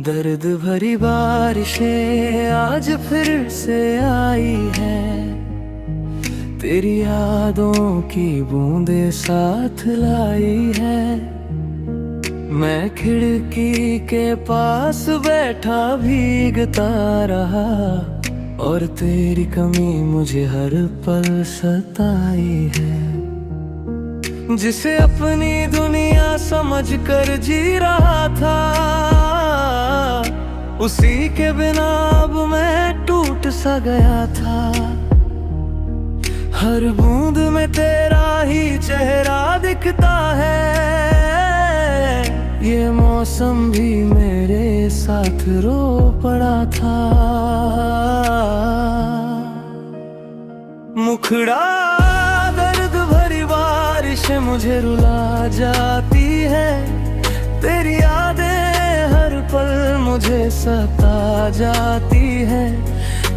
दर्द भरी बारिशें आज फिर से आई है, तेरी यादों की बूंदें साथ लाई है। मैं खिड़की के पास बैठा भीगता रहा और तेरी कमी मुझे हर पल सताई है। जिसे अपनी दुनिया समझ कर जी रहा था, उसी के बिना अब मैं टूट सा गया था। हर बूंद में तेरा ही चेहरा दिखता है, ये मौसम भी मेरे साथ रो पड़ा था। मुखड़ा दर्द भरी बारिश मुझे रुला जाती है, तेरी यादें हर पल मुझे सता जाती है।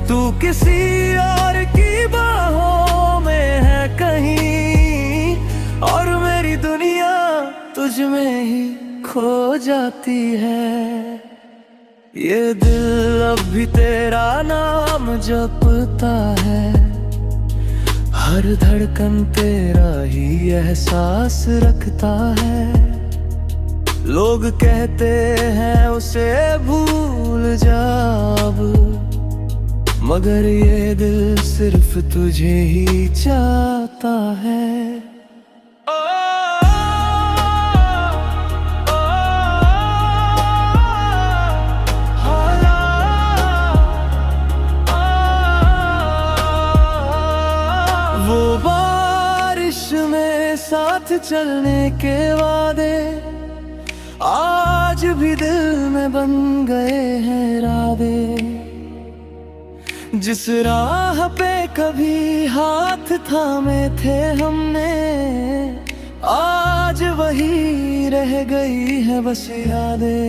तू किसी और की बाहों में है कहीं, और मेरी दुनिया तुझ में ही खो जाती है। ये दिल अब भी तेरा नाम जपता है, हर धड़कन तेरा ही एहसास रखता है। लोग कहते हैं उसे भूल जा अब, मगर ये दिल सिर्फ तुझे ही चाहता है। वो बारिश में साथ चलने के वादे आज भी दिल में बन गए हैं इरादे। जिस राह पे कभी हाथ थामे थे हमने, आज वही रह गई है बस यादें।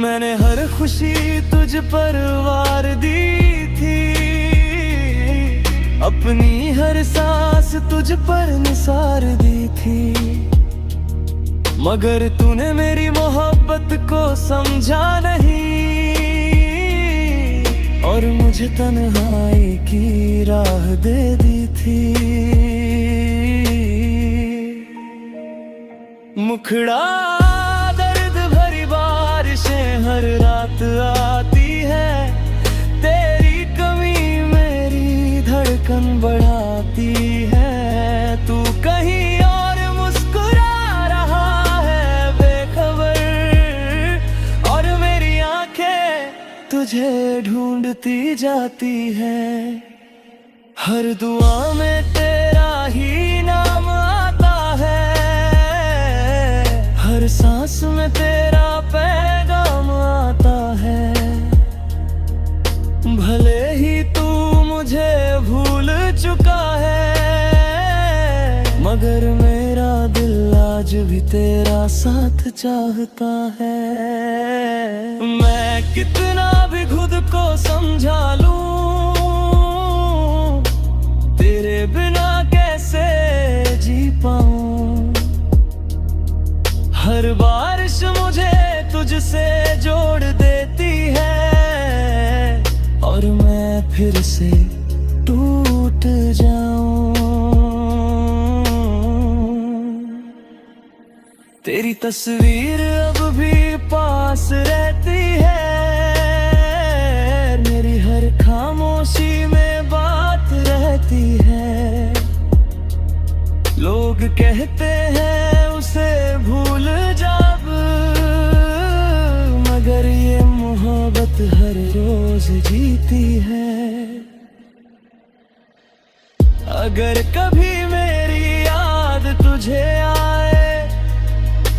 मैंने हर खुशी तुझ पर वार दी थी, अपनी हर सांस तुझ पर निसार दी थी। मगर तूने मेरी मोहब्बत को समझा नहीं, और मुझे तन्हाई की राह दे दी थी। मुखड़ा दर्द भरी बारिशें हर रात आती है, तेरी कमी मेरी धड़कन बढ़ाती है। तू कहीं और मुस्कुरा रहा है बेखबर, और मेरी आंखें तुझे ढूंढती जाती है। हर दुआ में तेरा ही नाम आता है, हर सांस में तेरा पैगाम आता है। भले ही तू मुझे भूल चुका है, मगर मेरा दिल आज भी तेरा साथ चाहता है। मैं कितना भी खुद को समझा लूं, तेरे बिना कैसे जी पाऊं। हर बारिश मुझे तुझसे जोड़ देती है, और मैं फिर से टूट जाऊं। तेरी तस्वीर अब भी पास रहती है, मेरी हर खामोशी में बात रहती है। लोग कहते हैं उसे भूल जा अब, मगर ये मोहब्बत हर रोज जीती है। अगर कभी मेरी याद तुझे आए,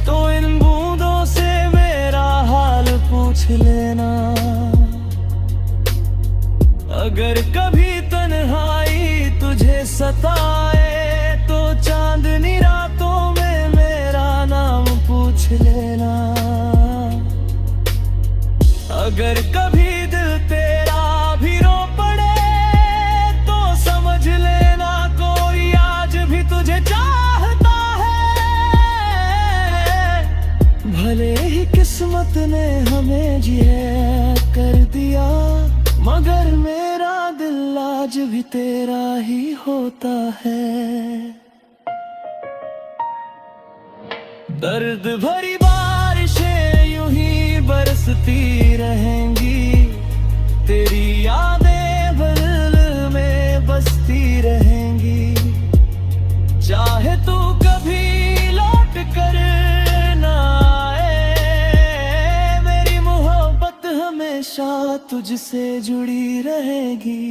तो इन बूंदों से मेरा हाल पूछ लेना। अगर कभी तन्हाई तुझे सताए, तो चांदनी रातों में मेरा नाम पूछ लेना। अगर कभी दिल तेरा भी रो पड़े, तो समझ लेना कोई आज भी तुझे चाहता है। भले ही किस्मत ने आज भी तेरा ही होता है। दर्द भरी बारिशें यूं ही बरसती रहेंगी, तेरी यादें दिल में बसती रहेंगी। चाहे तू कभी लौट कर ना आए, मेरी मोहब्बत हमेशा तुझसे जुड़ी रहेगी।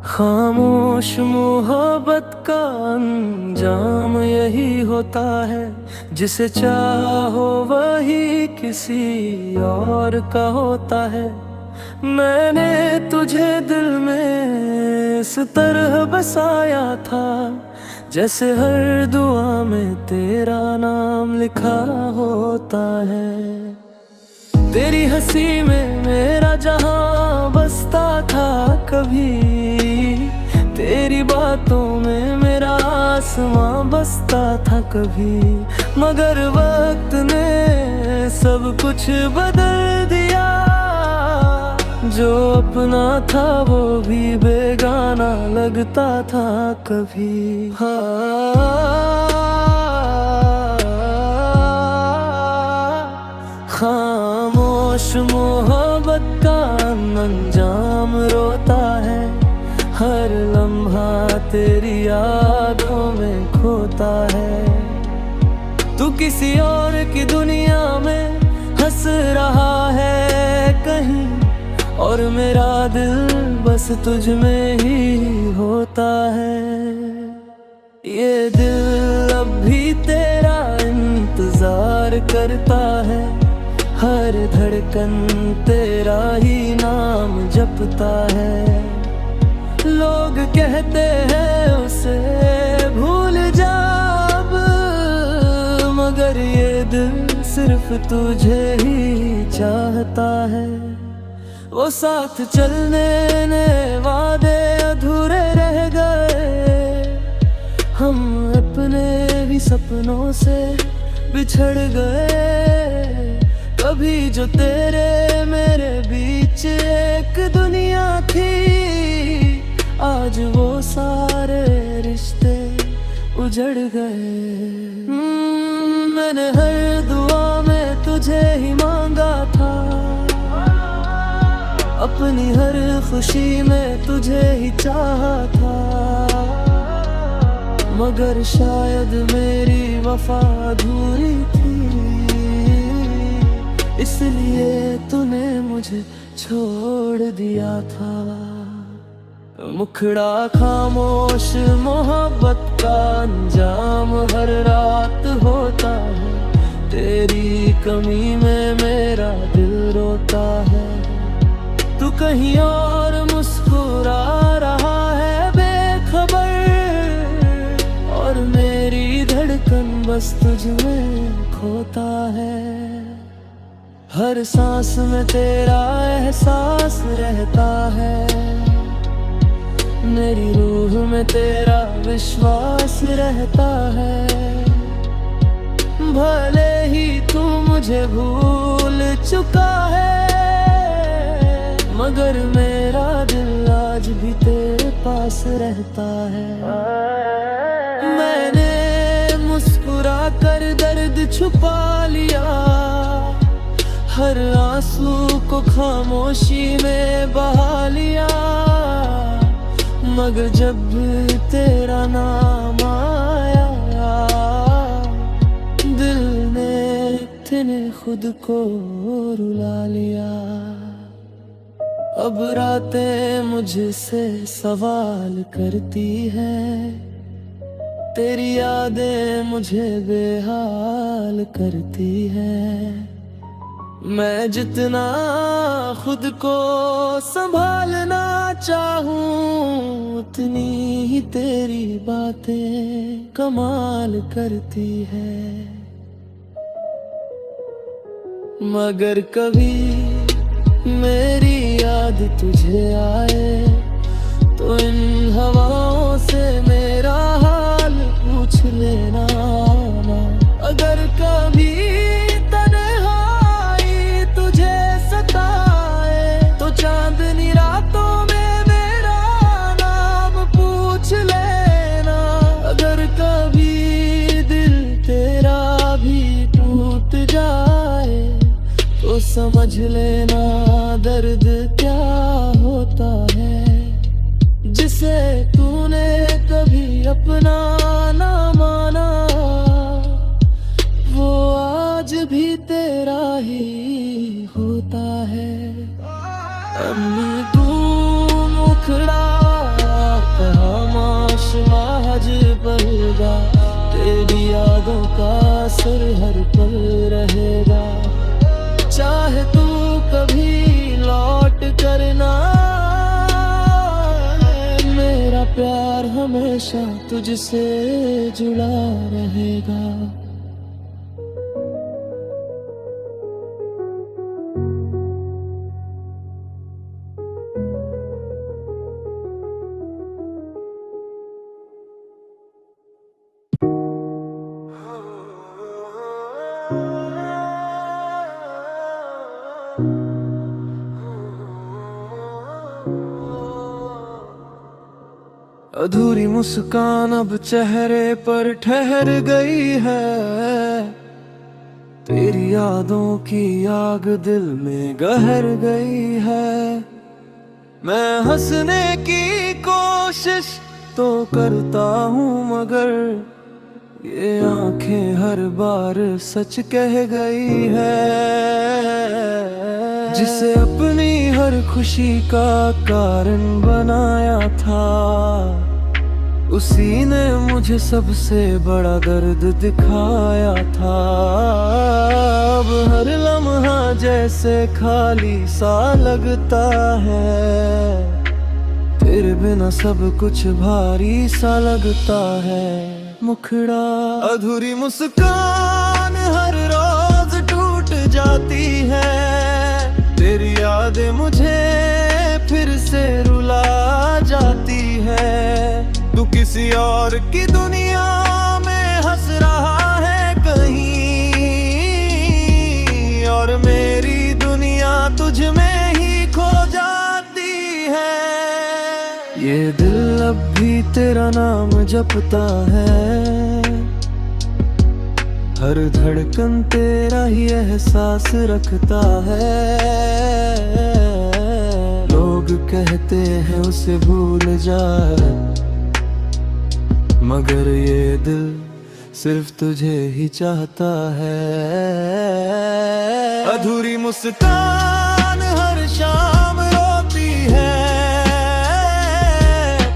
खामोश मोहब्बत का अंजाम यही होता है, जिसे चाहो वही किसी और का होता है। मैंने तुझे दिल में इस तरह बसाया था, जैसे हर दुआ में तेरा नाम लिखा होता है। तेरी हंसी में मेरा जहां बसता था कभी, तेरी बातों में मेरा आसमां बसता था कभी। मगर वक्त ने सब कुछ बदल दिया, जो अपना था वो भी बेगाना लगता था कभी। खामोश मोहब्बत का अंजाम रोता है, हर लम्हा तेरी यादों में खोता है। तू किसी और की दुनिया में हंस रहा है कहीं, और मेरा दिल बस तुझ में ही होता है। ये दिल अब भी तेरा इंतजार करता है, हर धड़कन तेरा ही नाम जपता है। लोग कहते हैं उसे भूल जा अब, मगर ये दिल सिर्फ तुझे ही चाहता है। वो साथ चलने ने वादे अधूरे रह गए, हम अपने भी सपनों से बिछड़ गए। कभी जो तेरे मेरे बीच एक दुनिया थी, आज वो सारे रिश्ते उजड़ गए। मैंने हर दुआ में तुझे ही मांगा था, अपनी हर खुशी में तुझे ही चाहा था। मगर शायद मेरी वफा अधूरी थी, इसलिए तूने मुझे छोड़ दिया था। मुखड़ा खामोश मोहब्बत का अंजाम हर रात होता है, तेरी कमी में मेरा दिल रोता है। तू कहीं और मुस्कुरा रहा है बेखबर, और मेरी धड़कन बस तुझ में खोता है। हर सांस में तेरा एहसास रहता है, मेरी रूह में तेरा विश्वास रहता है। भले ही तू मुझे भूल चुका है, मगर मेरा दिल आज भी तेरे पास रहता है। मैंने मुस्कुरा कर दर्द छुपा लिया, हर आंसू को खामोशी में बहा लिया। मगर जब तेरा नाम आया, दिल ने खुद को रुला लिया। अब रातें मुझसे सवाल करती हैं, तेरी यादें मुझे बेहाल करती हैं। मैं जितना खुद को संभालना चाहूं, उतनी ही तेरी बातें कमाल करती है। मगर कभी मेरी याद तुझे आए, तो इन हवाओं से मेरे समझ लेना दर्द क्या होता है, जिसे तूने कभी अपना ना माना, वो आज भी तेरा ही होता है। अम्मी तू मुखड़ा माश पलगा, तेरी यादों का असर हर पल रहेगा। चाहे तू कभी लौट करना, मेरा प्यार हमेशा तुझसे जुड़ा रहेगा। अधूरी मुस्कान अब चेहरे पर ठहर गई है, तेरी यादों की आग दिल में गहर गई है। मैं हंसने की कोशिश तो करता हूँ, मगर ये आंखें हर बार सच कह गई है। जिसे अपनी हर खुशी का कारण बनाया था, उसी ने मुझे सबसे बड़ा दर्द दिखाया था। अब हर लम्हा जैसे खाली सा लगता है, तेरे बिना सब कुछ भारी सा लगता है। मुखड़ा अधूरी मुस्कान हर रोज टूट जाती है, तेरी यादें मुझे फिर से रुला जाती है। तू किसी और की दुनिया में हंस रहा है कहीं, और मेरी दुनिया तुझ में ही खो जाती है। ये दिल अब भी तेरा नाम जपता है, हर धड़कन तेरा ही एहसास रखता है। लोग कहते हैं उसे भूल जा, मगर ये दिल सिर्फ तुझे ही चाहता है। अधूरी मुस्कान हर शाम रोती है,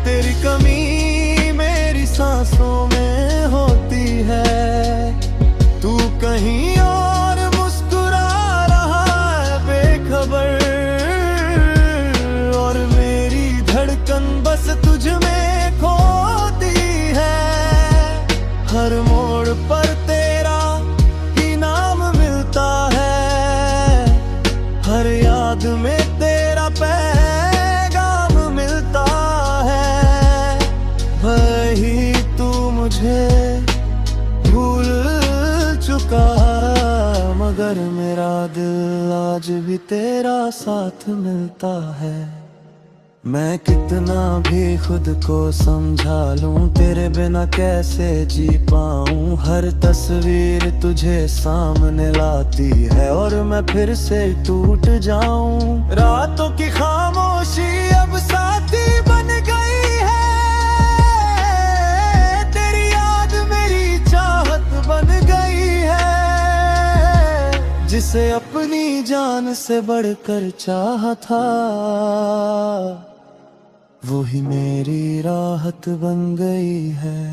तेरी कमी मेरी सांसों में होती है। तू कहीं और मुस्कुरा रहा है बेखबर, और मेरी धड़कन बस तुझ में खोती है। हर मोड़ पर तेरा ही नाम मिलता है, हर याद में तेरा पैगाम मिलता है। वही तू मुझे भूल चुका, मगर मेरा दिल आज भी तेरा साथ मिलता है। मैं कितना भी खुद को समझा लूं, तेरे बिना कैसे जी पाऊं। हर तस्वीर तुझे सामने लाती है, और मैं फिर से टूट जाऊं। रातों की खामोशी अब साथी बन गई है, तेरी याद मेरी चाहत बन गई है। जिसे अपनी जान से बढ़कर चाहा था, वो ही मेरी राहत बन गई है।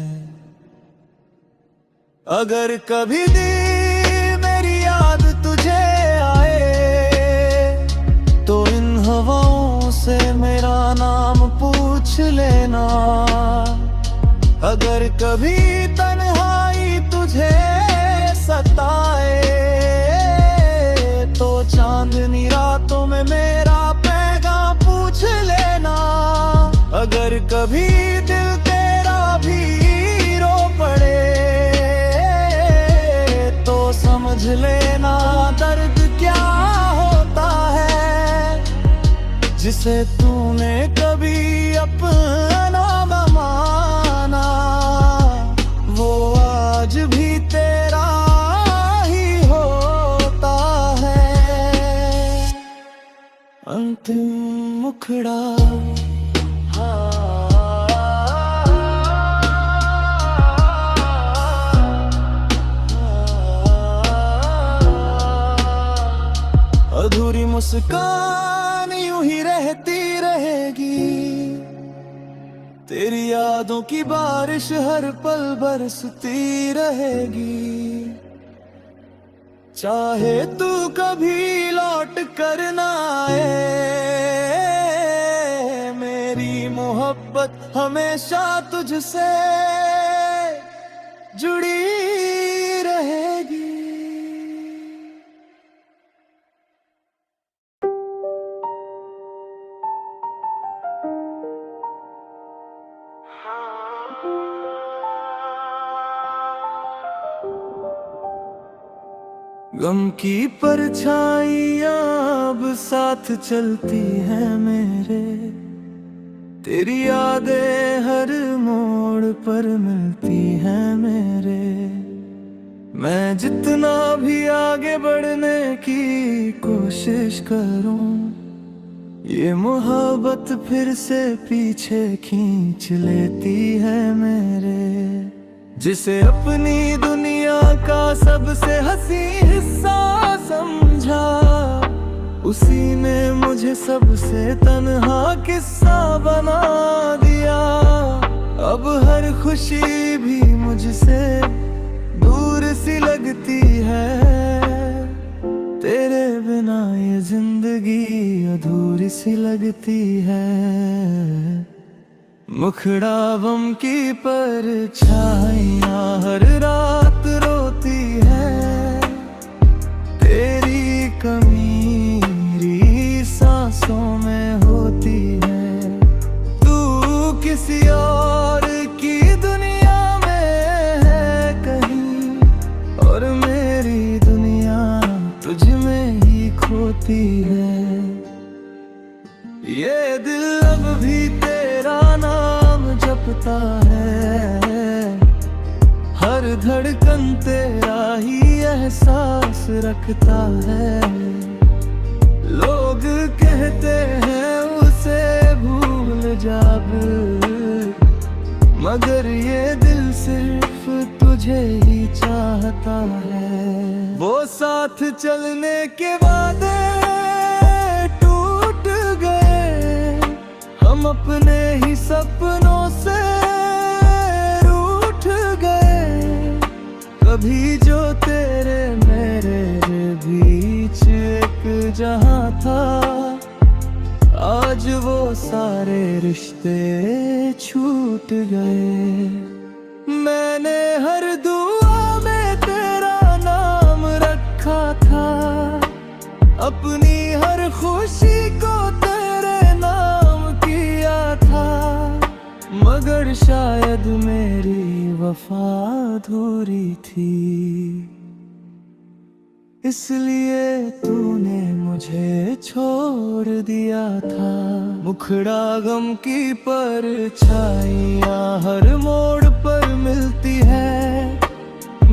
अगर कभी दी मेरी याद तुझे आए, तो इन हवाओं से मेरा नाम पूछ लेना। अगर कभी तन्हाई तुझे सताए, तो चांदनी रातों में मेरा पैगाम पूछ लेना। अगर कभी दिल तेरा भी रो पड़े, तो समझ लेना दर्द क्या होता है। जिसे तूने कभी अपना न माना, वो आज भी तेरा ही होता है। मुखड़ा। अधूरी मुस्कान यूं ही रहती रहेगी, तेरी यादों की बारिश हर पल बरसती रहेगी। चाहे तू कभी लौट कर ना आए, मेरी मोहब्बत हमेशा तुझसे जुड़ी रहेगी। गम की परछाइयां अब साथ चलती हैं मेरे, तेरी यादें हर मोड़ पर मिलती हैं मेरे। मैं जितना भी आगे बढ़ने की कोशिश करूं, ये मोहब्बत फिर से पीछे खींच लेती है मेरे। जिसे अपनी दुनिया का सबसे हंसी हिस्सा समझा, उसी ने मुझे सबसे तन्हा किस्सा बना दिया। अब हर खुशी भी मुझसे दूर सी लगती है, तेरे बिना ये जिंदगी अधूरी सी लगती है। मुखड़ा गम की परछाइयां हर रात रोती है, तेरी कमी मेरी सांसों में होती है। तू किसी और की दुनिया में है कहीं, और मेरी दुनिया तुझ में ही खोती है। ये दिल अब भी तेरा नाम जपता है, हर धड़कन तेरा ही एहसास रखता है। लोग कहते हैं उसे भूल जा, मगर ये दिल सिर्फ तुझे ही चाहता है। वो साथ चलने के वादे टूट गए, हम अपने ही सपनों से रूठ गए। कभी जो तेरे मेरे बीच एक जहां था, आज वो सारे रिश्ते छूट गए। मैंने हर दुआ में तेरा नाम रखा था, अपनी हर खुशी को तेरे नाम किया था। मगर शायद मेरी वफा अधूरी थी, इसलिए तूने मुझे छोड़ दिया था। मुखड़ा गम की परछाइयां हर मोड़ पर मिलती है,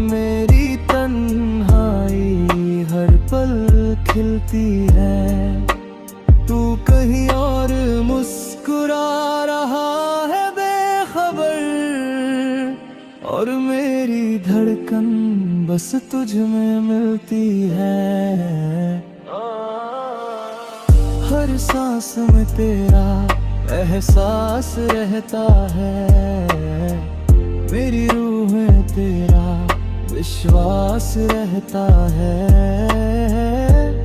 मेरी तन्हाई हर पल खिलती है। तू कहीं और मुस्कुरा रहा है बेखबर, और मेरी धड़कन बस तुझ में मिलती है। हर सांस में तेरा एहसास रहता है, मेरी रूह में तेरा विश्वास रहता है।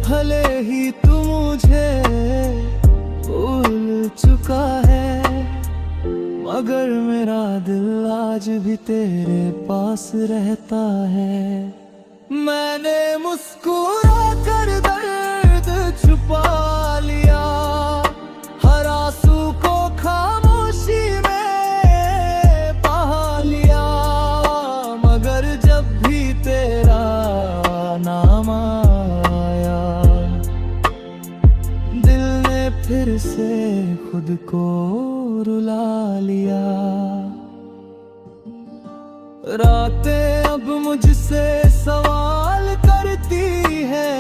भले ही तू मुझे भूल चुका है, मगर मेरा दिल आज भी तेरे पास रहता है। मैंने मुस्कुरा कर दर्द छुपा लिया, हर आंसू को खामोशी में बहा लिया। मगर जब भी तेरा नाम आया, दिल ने फिर से खुद को रुला लिया। रातें अब मुझसे सवाल करती है,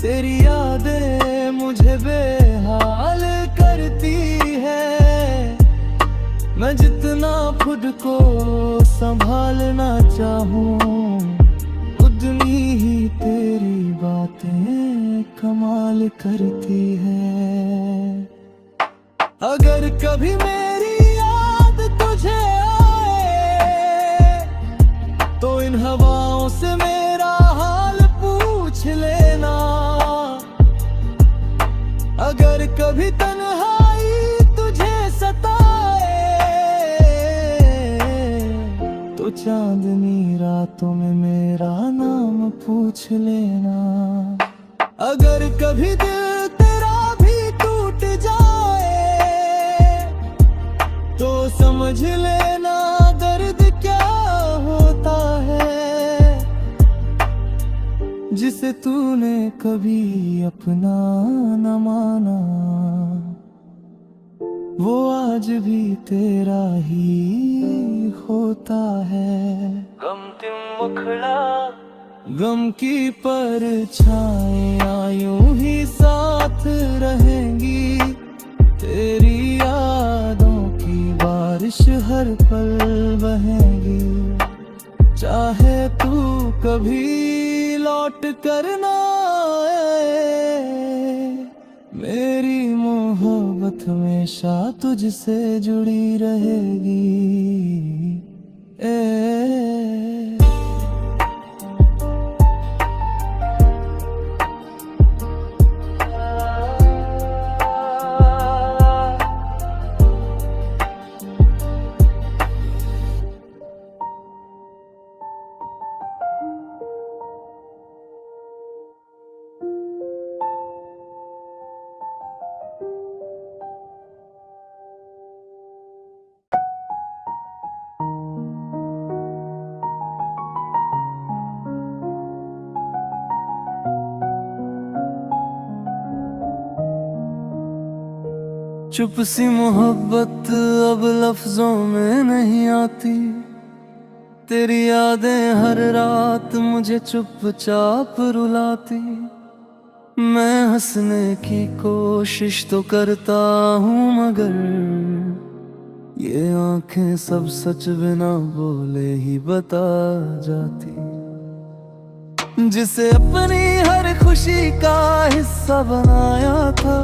तेरी यादें मुझे बेहाल खुद को संभालना चाहूं, उतनी ही तेरी बातें कमाल करती है। अगर कभी मेरी याद तुझे आए तो इन हवाओं से मेरा हाल पूछ लेना। अगर कभी तन्हाई तुझे सताए तो चांदनी रातों में मेरा नाम पूछ लेना। अगर कभी दिल तेरा भी टूट जाए तो समझ लेना दर्द क्या होता है। जिसे तूने कभी अपना न माना वो आज भी तेरा ही होता है। गम की परछाइयां यूं ही साथ रहेंगी, तेरी यादों की बारिश हर पल बहेगी। चाहे तू कभी लौट कर ना आए, मेरी मोहब्बत हमेशा तुझसे जुड़ी रहेगी। चुप सी मोहब्बत अब लफ्जों में नहीं आती, तेरी यादें हर रात मुझे चुपचाप रुलाती। मैं हंसने की कोशिश तो करता हूँ मगर ये आंखें सब सच बिना बोले ही बता जाती। जिसे अपनी हर खुशी का हिस्सा बनाया था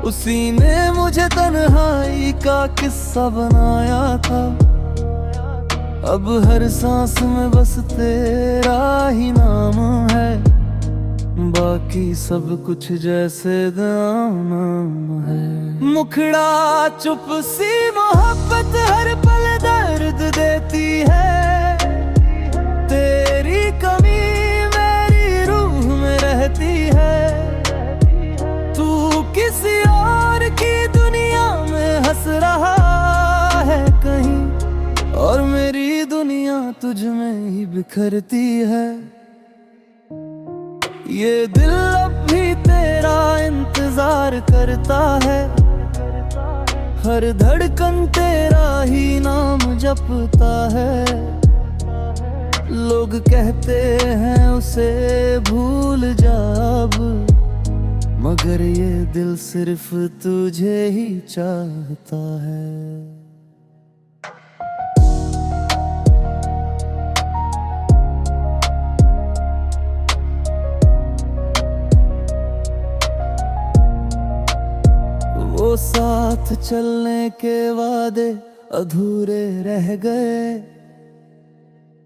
उसी ने मुझे तन्हाई का किस्सा बनाया था। अब हर सांस में बस तेरा ही नाम है, बाकी सब कुछ जैसे नाम है। मुखड़ा चुप सी मोहब्बत हर पल दर्द देती है, तेरी कमी मेरी रूह में रहती है। तू किसी और की दुनिया में हंस रहा है कहीं, और मेरी दुनिया तुझ में ही बिखरती है। ये दिल अब भी तेरा इंतजार करता है, हर धड़कन तेरा ही नाम जपता है। लोग कहते हैं उसे भूल जा अब, मगर ये दिल सिर्फ तुझे ही चाहता है। वो साथ चलने के वादे अधूरे रह गए,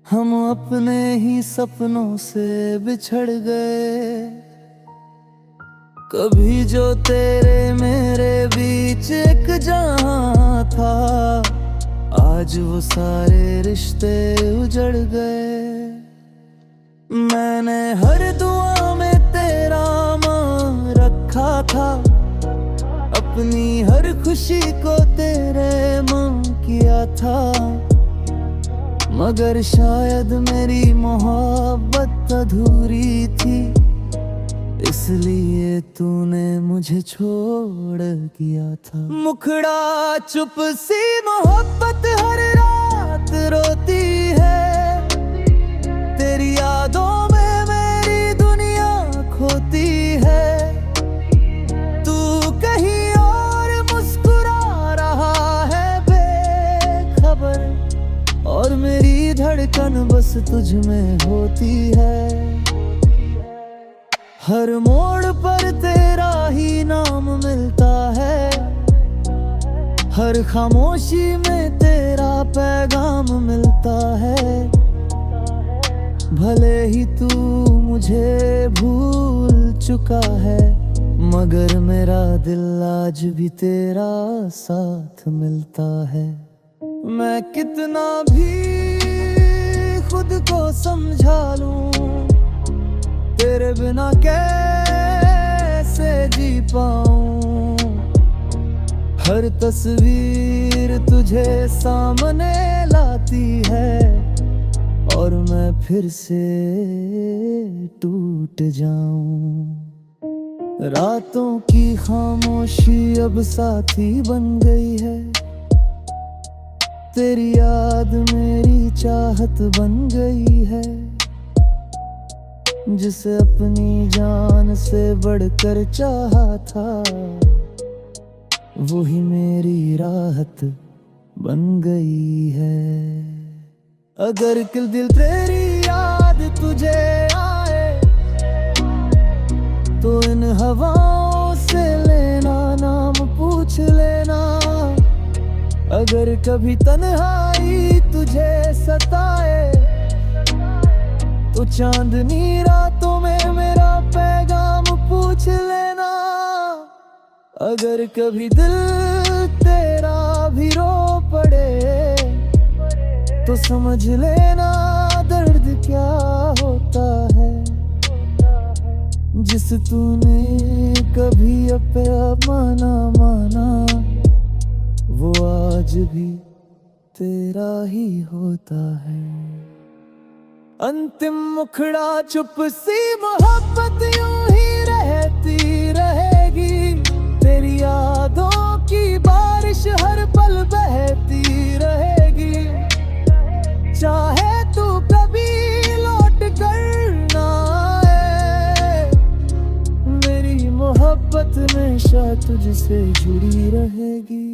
हम अपने ही सपनों से बिछड़ गए। कभी जो तेरे मेरे बीच एक जहां था, आज वो सारे रिश्ते उजड़ गए। मैंने हर दुआ में तेरा मान रखा था, अपनी हर खुशी को तेरे मांग किया था। मगर शायद मेरी मोहब्बत अधूरी थी, इसलिए तूने मुझे छोड़ किया था। मुखड़ा चुप सी मोहब्बत हर रात रोती है, तेरी यादों में मेरी दुनिया खोती है। तू कहीं और मुस्कुरा रहा है बेखबर, धड़कन बस तुझ में होती है। हर मोड़ पर तेरा ही नाम मिलता है, हर खामोशी में तेरा पैगाम मिलता है। भले ही तू मुझे भूल चुका है, मगर मेरा दिल आज भी तेरा साथ मिलता है। मैं कितना भी खुद को समझा लूं, तेरे बिना कैसे जी पाऊं। हर तस्वीर तुझे सामने लाती है, और मैं फिर से टूट जाऊं। रातों की खामोशी अब साथी बन गई है, तेरी याद मेरी चाहत बन गई है। जिसे अपनी जान से बढ़कर चाहा था, वो ही मेरी राहत बन गई है। अगर किल दिल तेरी याद तुझे आए, तो इन हवाओं से लेना नाम पूछ लेना। अगर कभी तन्हाई तुझे सताए, तो चांदनी रातों में मेरा पैगाम पूछ लेना। अगर कभी दिल तेरा भी रो पड़े, तो समझ लेना दर्द क्या होता है। जिस तूने कभी अपना माना, वो आज भी तेरा ही होता है। अंतिम मुखड़ा चुप सी मोहब्बत यूं ही रहती रहेगी। तेरी यादों की बारिश हर पल बहती रहेगी। चाहे तू कभी लौट कर ना आए, मेरी मोहब्बत हमेशा तुझसे जुड़ी रहेगी।